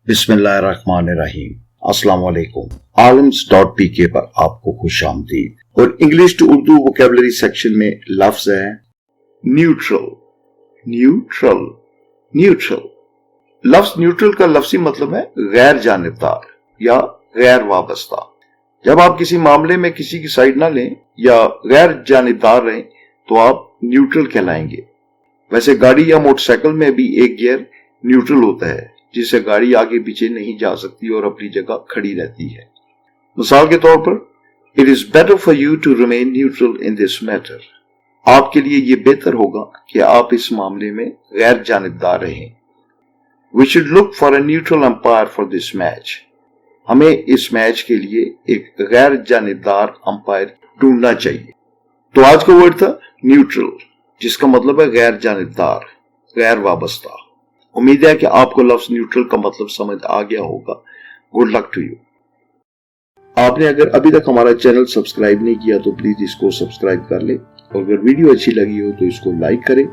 बिस्मिल्लाहिर्रहमानिर्रहीम। अस्सलाम वालेकुम। आलिम्स.pk पर आपको खुश आमदीद। और English to Urdu vocabulary section में लफ्ज है न्यूट्रल। न्यूट्रल न्यूट्रल लफ्ज न्यूट्रल का लफ्जी मतलब है गैर जानिबदार या गैर वाबस्ता। जब आप किसी मामले में किसी की साइड ना लें या गैर जानिबदार रहें तो आप न्यूट्रल कहलाएंगे। वैसे गाड़ी या मोटरसाइकिल में भी एक गियर न्यूट्रल होता है जिससे गाड़ी आगे पीछे नहीं जा सकती और अपनी जगह खड़ी रहती है। मिसाल के तौर पर, it is better for you to remain neutral in this matter. आपके लिए यह बेहतर होगा कि आप इस मामले में गैर जानिबदार रहें। We should look for a neutral umpire for this match. हमें इस मैच के लिए एक गैर जानिबदार अंपायर ढूंढना चाहिए। तो आज का वर्ड था न्यूट्रल, जिसका मतलब है गैर जानिबदार, गैर वाबस्ता। उम्मीद है कि आपको लफ्ज न्यूट्रल का मतलब समझ आ गया होगा। Good luck to you. आपने अगर अभी तक हमारा चैनल सब्सक्राइब नहीं किया तो प्लीज इसको सब्सक्राइब कर ले और अगर वीडियो अच्छी लगी हो तो इसको लाइक करें।